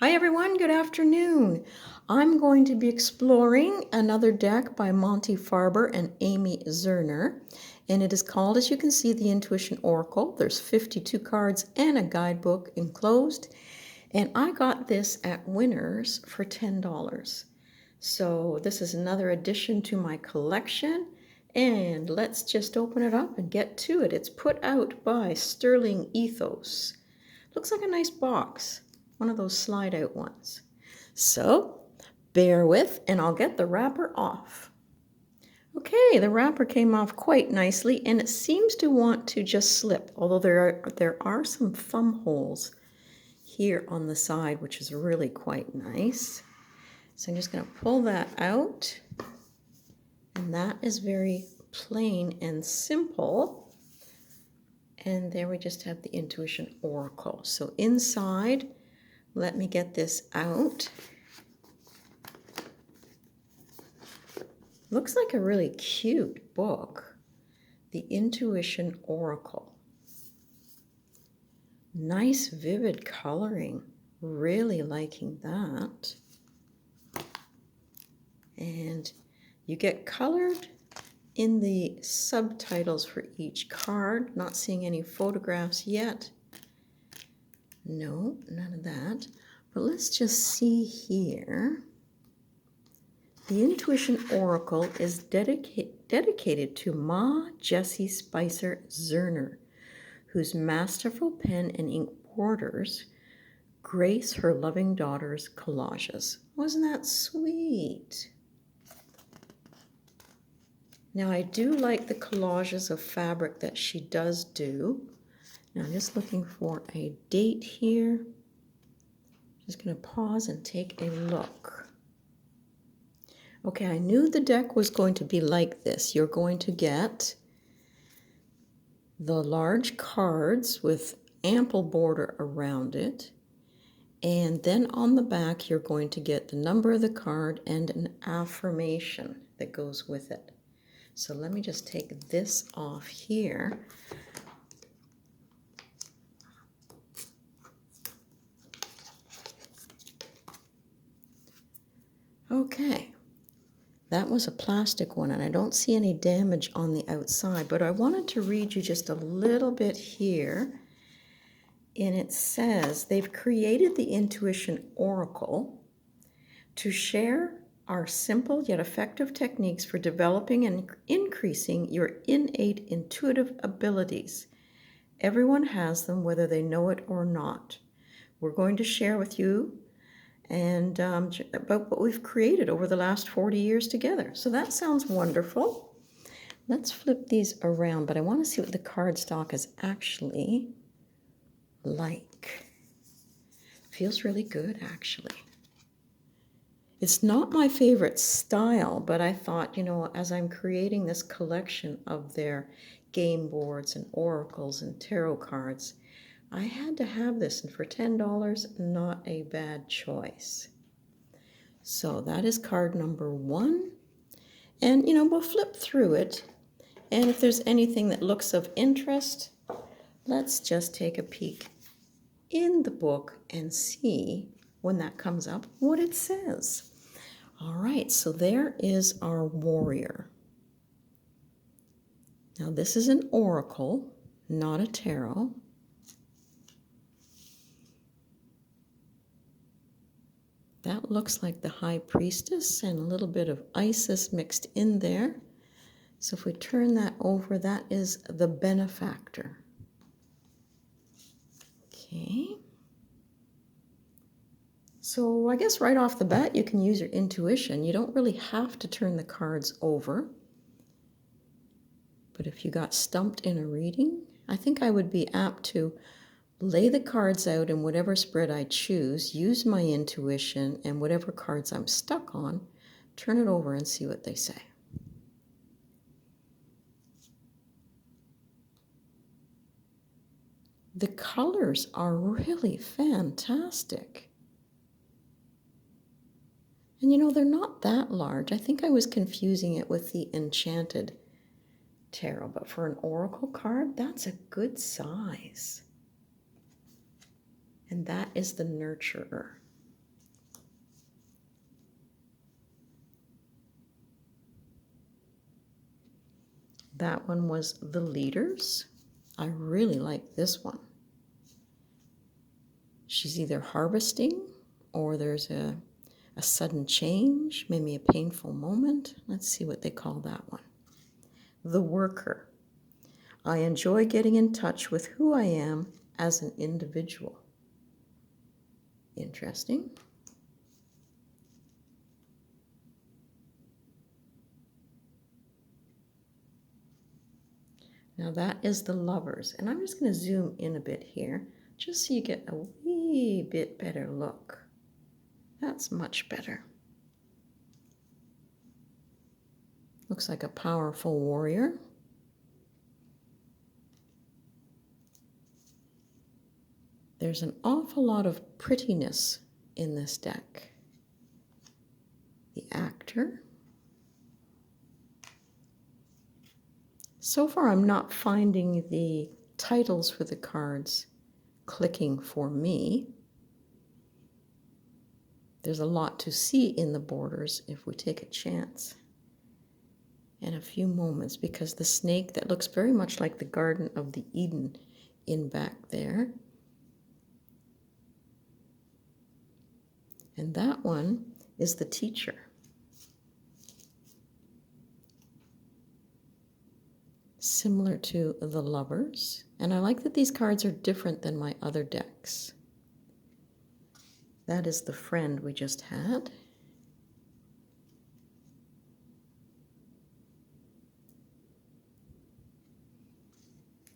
Hi everyone, good afternoon. I'm going to be exploring another deck by Monte Farber and Amy Zerner, and it is called, as you can see, the Intuition Oracle. There's 52 cards and a guidebook enclosed, and I got this at Winners for $10. So this is another addition to my collection, and let's just open it up and get to it. It's put out by Sterling Ethos. Looks like a nice box. One of those slide out ones. So bear with and I'll get the wrapper off. Okay, the wrapper came off quite nicely and it seems to want to just slip, although there are some thumb holes here on the side, which is really quite nice. So I'm just going to pull that out, and that is very plain and simple. And there we just have the Intuition Oracle. So inside, let me get this out. Looks like a really cute book, The Intuition Oracle. Nice vivid coloring, really liking that. And you get colored in the subtitles for each card. Not seeing any photographs yet. No, none of that. But let's just see here. The Intuition Oracle is dedicated to Ma Jessie Spicer Zerner, whose masterful pen and ink borders grace her loving daughter's collages. Wasn't that sweet? Now, I do like the collages of fabric that she does do. Now, I'm just looking for a date here. Just going to pause and take a look. Okay, I knew the deck was going to be like this. You're going to get the large cards with ample border around it. And then on the back, you're going to get the number of the card and an affirmation that goes with it. So let me just take this off here. Okay. That was a plastic one, and I don't see any damage on the outside, but I wanted to read you just a little bit here. And it says, they've created the Intuition Oracle to share our simple yet effective techniques for developing and increasing your innate intuitive abilities. Everyone has them, whether they know it or not. We're going to share with you and about what we've created over the last 40 years together. So that sounds wonderful. Let's flip these around, but I want to see what the cardstock is actually like. Feels really good, actually. It's not my favorite style, but I thought, as I'm creating this collection of their game boards and oracles and tarot cards, I had to have this, and for $10, not a bad choice. So that is card number 1. And, we'll flip through it. And if there's anything that looks of interest, let's just take a peek in the book and see, when that comes up, what it says. All right, so there is our warrior. Now, this is an oracle, not a tarot. That looks like the high priestess and a little bit of Isis mixed in there. So if we turn that over, that is the benefactor. Okay. So I guess right off the bat, you can use your intuition. You don't really have to turn the cards over. But if you got stumped in a reading, I think I would be apt to lay the cards out in whatever spread I choose, use my intuition, and whatever cards I'm stuck on, turn it over and see what they say. The colors are really fantastic. And they're not that large. I think I was confusing it with the Enchanted Tarot, but for an oracle card, that's a good size. And that is the Nurturer. That one was the leaders. I really like this one. She's either harvesting or there's a sudden change, maybe a painful moment. Let's see what they call that one. The worker. I enjoy getting in touch with who I am as an individual. Interesting. Now that is the lovers. And I'm just going to zoom in a bit here, just so you get a wee bit better look. That's much better. Looks like a powerful warrior. There's an awful lot of prettiness in this deck. The actor. So far, I'm not finding the titles for the cards clicking for me. There's a lot to see in the borders if we take a chance. And a few moments, because the snake that looks very much like the Garden of the Eden in back there. And that one is the teacher. Similar to the lovers. And I like that these cards are different than my other decks. That is the friend we just had.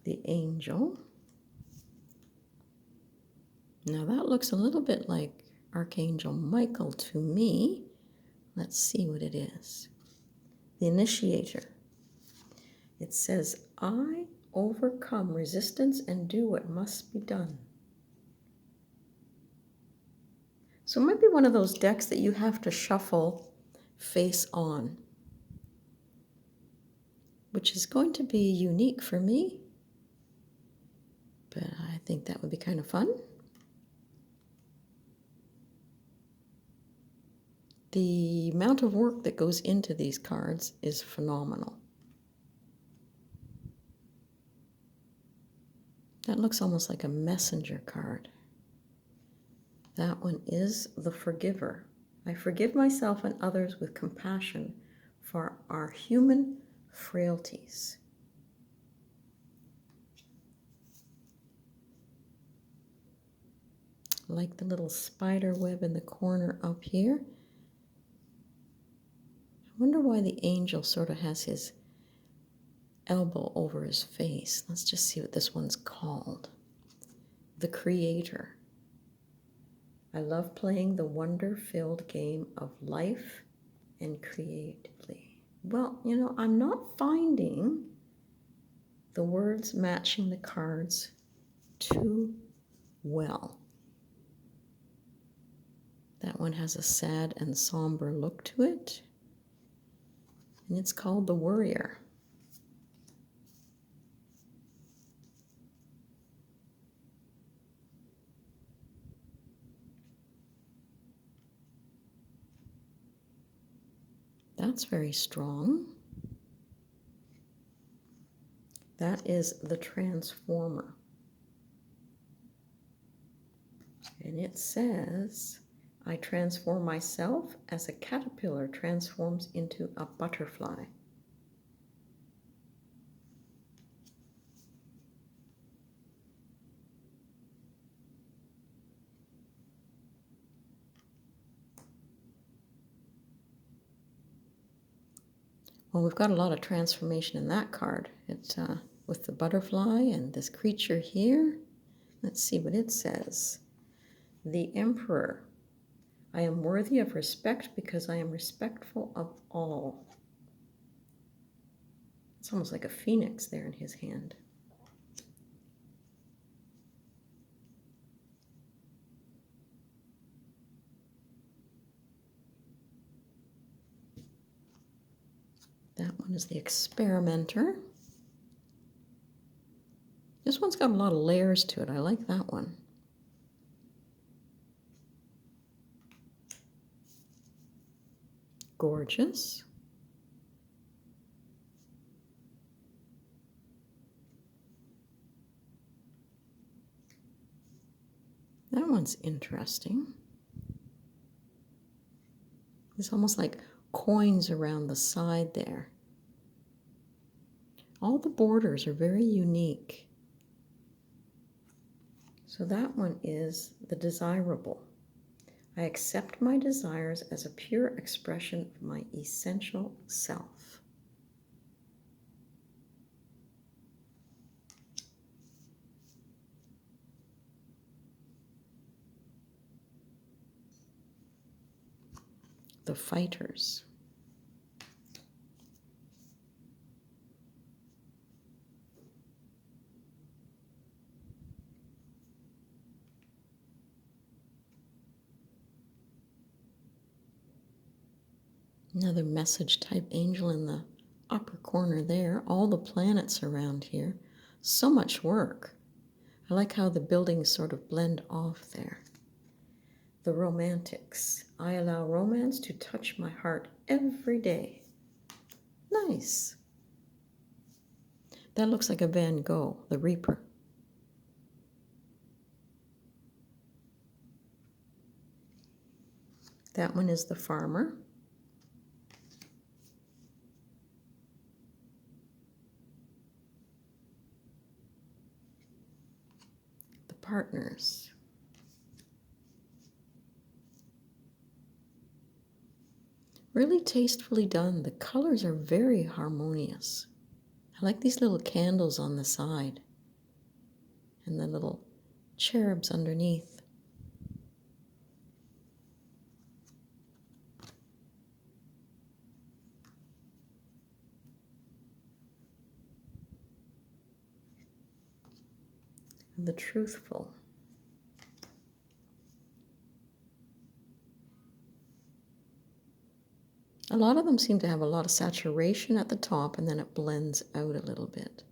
The angel. Now that looks a little bit like Archangel Michael to me. Let's see what it is. The initiator. It says, I overcome resistance and do what must be done. So it might be one of those decks that you have to shuffle face on, which is going to be unique for me. But I think that would be kind of fun. The amount of work that goes into these cards is phenomenal. That looks almost like a messenger card. That one is the forgiver. I forgive myself and others with compassion for our human frailties. Like the little spider web in the corner up here. I wonder why the angel sort of has his elbow over his face. Let's just see what this one's called. The Creator. I love playing the wonder-filled game of life and creatively. Well, you know, I'm not finding the words matching the cards too well. That one has a sad and somber look to it. And it's called the Worrier. That's very strong. That is the Transformer. And it says, I transform myself as a caterpillar transforms into a butterfly. Well, we've got a lot of transformation in that card. It's with the butterfly and this creature here. Let's see what it says. The Emperor. I am worthy of respect because I am respectful of all. It's almost like a phoenix there in his hand. That one is the Experimenter. This one's got a lot of layers to it. I like that one. Gorgeous. one's interesting. It's almost like coins around the side there. All the borders are very unique. So that one is the desirable. I accept my desires as a pure expression of my essential self. The fighters. Another message type angel in the upper corner there. All the planets around here. So much work. I like how the buildings sort of blend off there. The romantics. I allow romance to touch my heart every day. Nice. That looks like a Van Gogh, the Reaper. That one is the farmer. The partners. Really tastefully done. The colors are very harmonious. I like these little candles on the side and the little cherubs underneath. The truthful. A lot of them seem to have a lot of saturation at the top and then it blends out a little bit.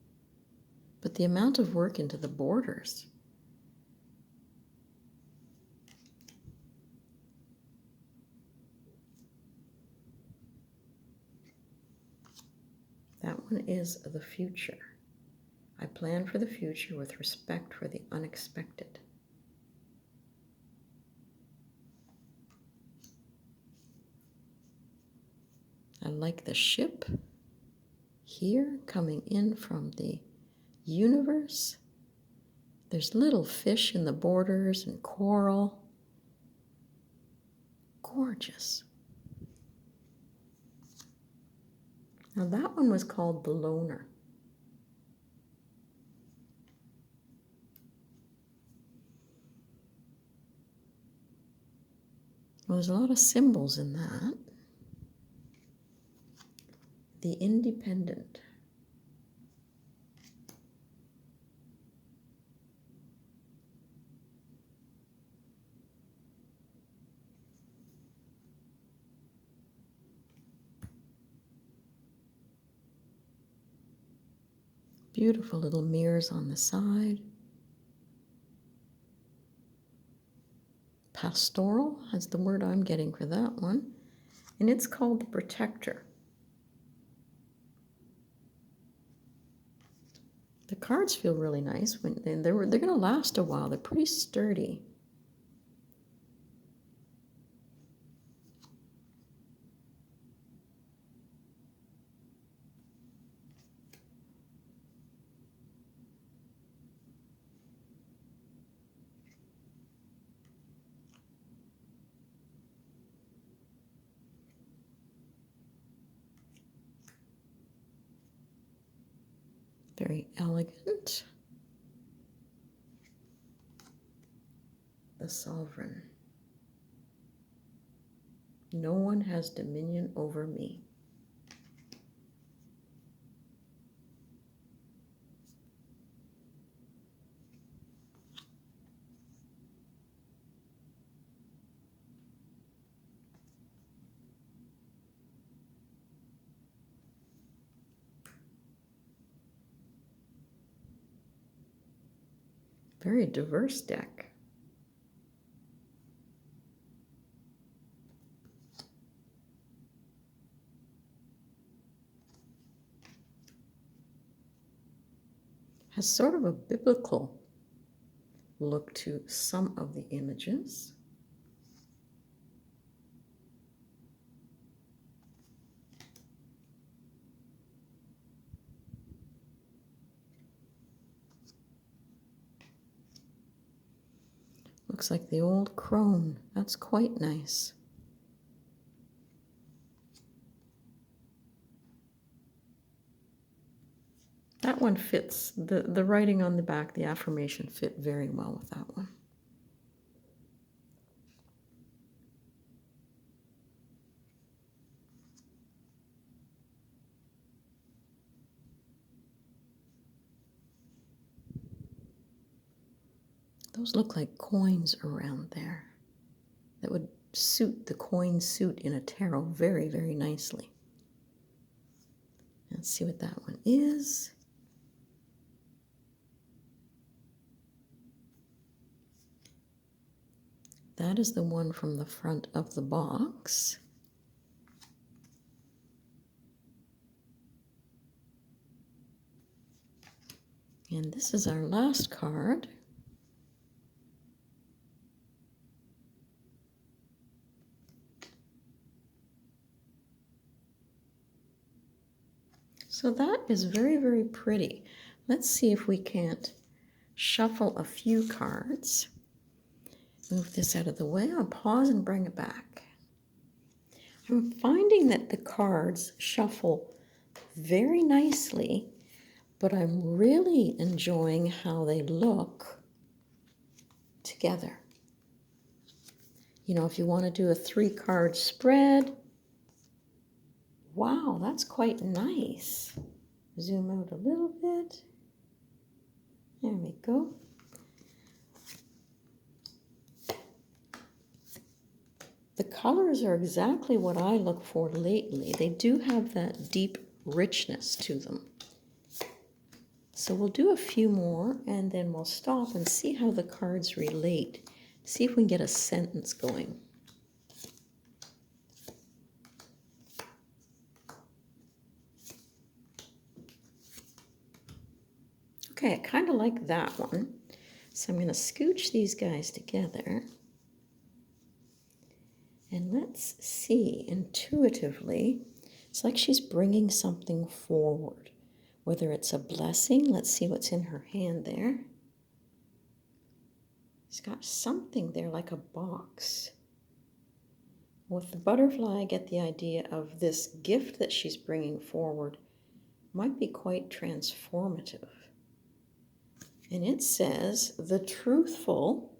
But the amount of work into the borders. That one is the future. I plan for the future with respect for the unexpected. I like the ship here coming in from the universe. There's little fish in the borders and coral. Gorgeous. Now that one was called the Loner. Well, there's a lot of symbols in that. The Independent. Beautiful little mirrors on the side. Pastoral is the word I'm getting for that one. And it's called the Protector. The cards feel really nice. They're going to last a while. They're pretty sturdy. Very elegant. The Sovereign. No one has dominion over me. Very diverse deck. Has sort of a biblical look to some of the images. Looks like the old crone. That's quite nice. That one fits. The writing on the back, the affirmation, fit very well with that one. Those look like coins around there. That would suit the coin suit in a tarot very, very nicely. Let's see what that one is. That is the one from the front of the box. And this is our last card. So that is very, very pretty. Let's see if we can't shuffle a few cards. Move this out of the way. I'll pause and bring it back. I'm finding that the cards shuffle very nicely, but I'm really enjoying how they look together. You know, if you want to do a 3-card spread, wow, that's quite nice. Zoom out a little bit. There we go. The colors are exactly what I look for lately. They do have that deep richness to them. So we'll do a few more and then we'll stop and see how the cards relate. See if we can get a sentence going. Okay, I kind of like that one. So I'm going to scooch these guys together. And let's see, intuitively, it's like she's bringing something forward. Whether it's a blessing, let's see what's in her hand there. She's got something there like a box. With the butterfly, I get the idea of this gift that she's bringing forward might be quite transformative. And it says, "The Truthful"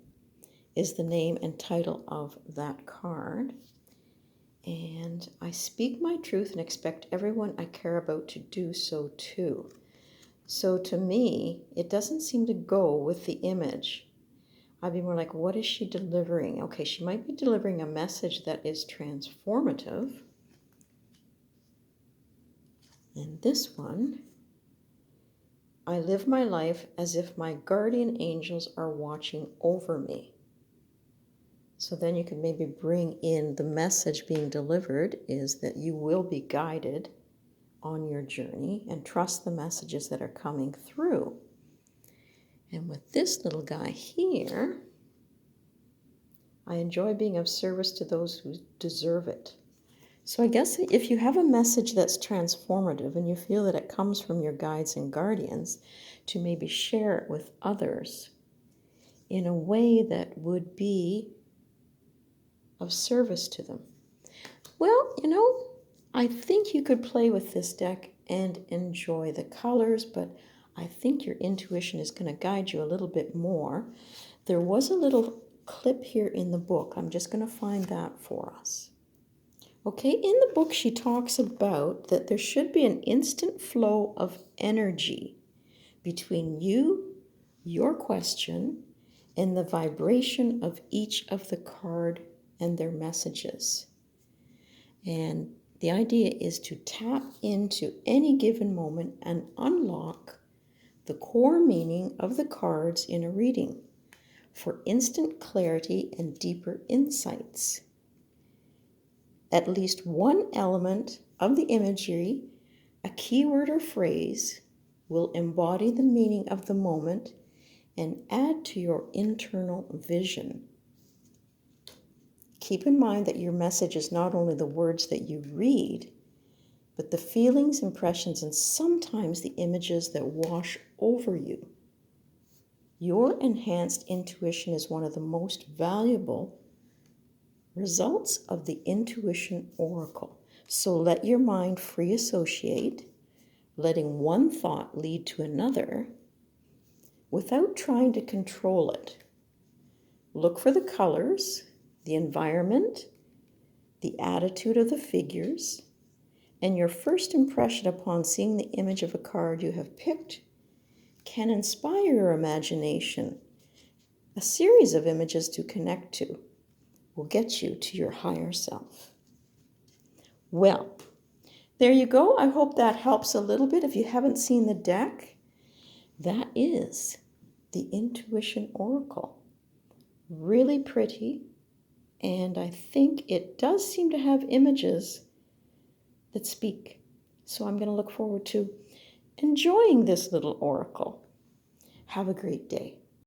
is the name and title of that card. And I speak my truth and expect everyone I care about to do so too. So to me, it doesn't seem to go with the image. I'd be more like, what is she delivering? Okay, she might be delivering a message that is transformative. And this one, "I live my life as if my guardian angels are watching over me." So then you can maybe bring in the message being delivered is that you will be guided on your journey and trust the messages that are coming through. And with this little guy here, "I enjoy being of service to those who deserve it." So I guess if you have a message that's transformative and you feel that it comes from your guides and guardians, to maybe share it with others in a way that would be of service to them. Well, you know, I think you could play with this deck and enjoy the colors, but I think your intuition is going to guide you a little bit more. There was a little clip here in the book. I'm just going to find that for us. Okay, in the book she talks about that there should be an instant flow of energy between you, your question, and the vibration of each of the card and their messages. And the idea is to tap into any given moment and unlock the core meaning of the cards in a reading for instant clarity and deeper insights. At least one element of the imagery, a keyword or phrase, will embody the meaning of the moment and add to your internal vision. Keep in mind that your message is not only the words that you read, but the feelings, impressions, and sometimes the images that wash over you. Your enhanced intuition is one of the most valuable results of the intuition oracle. So let your mind free associate, letting one thought lead to another without trying to control it. Look for the colors, the environment, the attitude of the figures, and your first impression upon seeing the image of a card you have picked can inspire your imagination. A series of images to connect to will get you to your higher self. Well, there you go. I hope that helps a little bit. If you haven't seen the deck, that is the Intuition Oracle. Really pretty, and I think it does seem to have images that speak. So I'm going to look forward to enjoying this little oracle. Have a great day.